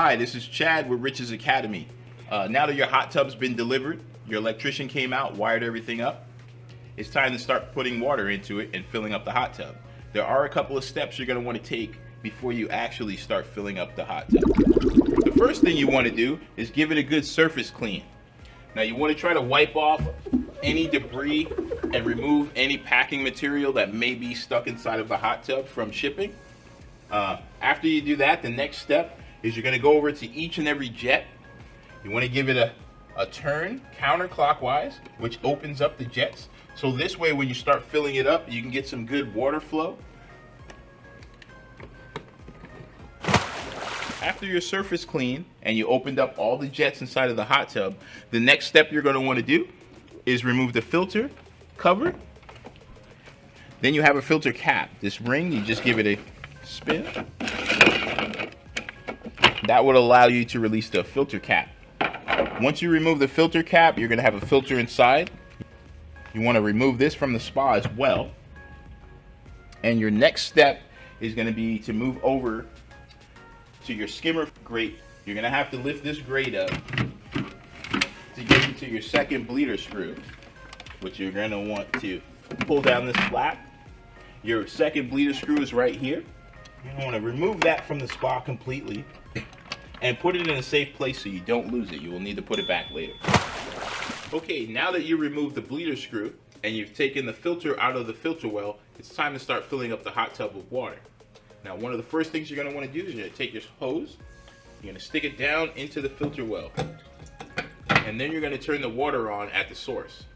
Hi, this is Chad with Rich's Academy. Now that your hot tub's been delivered, your electrician came out, wired everything up, it's time to start putting water into it and filling up the hot tub. There are a couple of steps you're going to want to take before you actually start filling up the hot tub. The first thing you want to do is give it a good surface clean. Now you want to try to wipe off any debris and remove any packing material that may be stuck inside of the hot tub from shipping. After you do that, the next step is you're going to go over to each and every jet. You want to give it a turn counterclockwise, which opens up the jets. So this way, when you start filling it up, you can get some good water flow. After your surface clean and you opened up all the jets inside of the hot tub, the next step you're going to want to do is remove the filter cover. Then you have a filter cap. This ring, you just give it a spin. That would allow you to release the filter cap. Once you remove the filter cap, you're going to have a filter inside. You want to remove this from the spa as well. And your next step is going to be to move over to your skimmer grate. You're going to have to lift this grate up to get into your second bleeder screw, which you're going to want to pull down this flap. Your second bleeder screw is right here. You want to remove that from the spa completely and put it in a safe place so you don't lose it. You will need to put it back later. Okay, now that you removed the bleeder screw and you've taken the filter out of the filter well, it's time to start filling up the hot tub with water. Now, one of the first things you're going to want to do is you're going to take your hose, you're going to stick it down into the filter well, and then you're going to turn the water on at the source.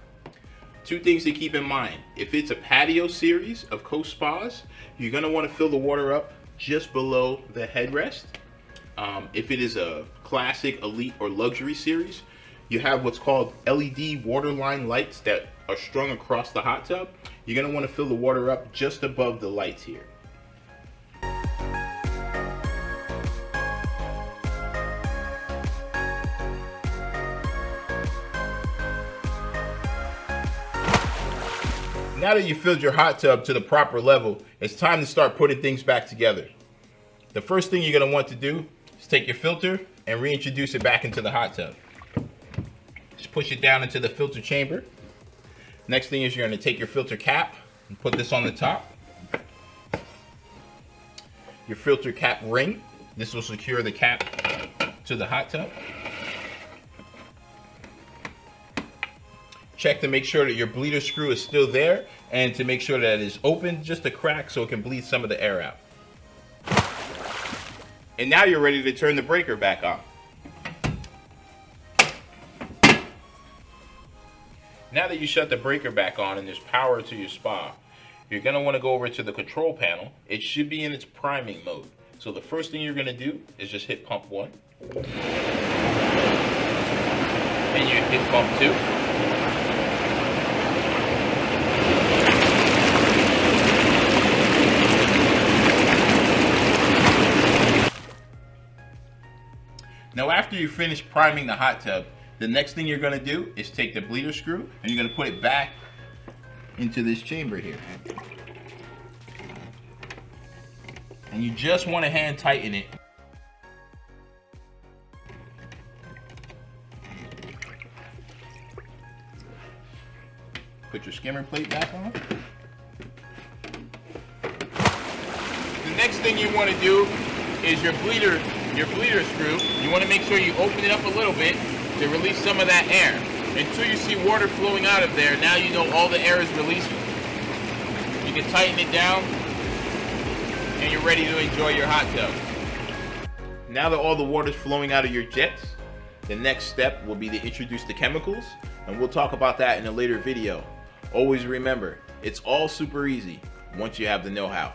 Two things to keep in mind. If it's a patio series of Coastspas, you're going to want to fill the water up just below the headrest. If it is a classic, elite, or luxury series, you have what's called LED waterline lights that are strung across the hot tub. You're going to want to fill the water up just above the lights here. Now that you've filled your hot tub to the proper level, it's time to start putting things back together. The first thing you're going to want to do is take your filter and reintroduce it back into the hot tub. Just push it down into the filter chamber. Next thing is you're going to take your filter cap and put this on the top. Your filter cap ring. This will secure the cap to the hot tub. Check to make sure that your bleeder screw is still there and to make sure that it is open just a crack so it can bleed some of the air out. And now you're ready to turn the breaker back on. Now that you shut the breaker back on and there's power to your spa, you're going to want to go over to the control panel. It should be in its priming mode. So the first thing you're going to do is just hit pump 1. And you hit pump 2. Now after you finish priming the hot tub, the next thing you're going to do is take the bleeder screw and you're going to put it back into this chamber here. And you just want to hand tighten it. Put your skimmer plate back on. The next thing you want to do is your bleeder screw. You want to make sure you open it up a little bit to release some of that air. Until you see water flowing out of there, now you know all the air is releasing. You can tighten it down and you're ready to enjoy your hot tub. Now that all the water is flowing out of your jets, the next step will be to introduce the chemicals, and we'll talk about that in a later video. Always remember, it's all super easy once you have the know-how.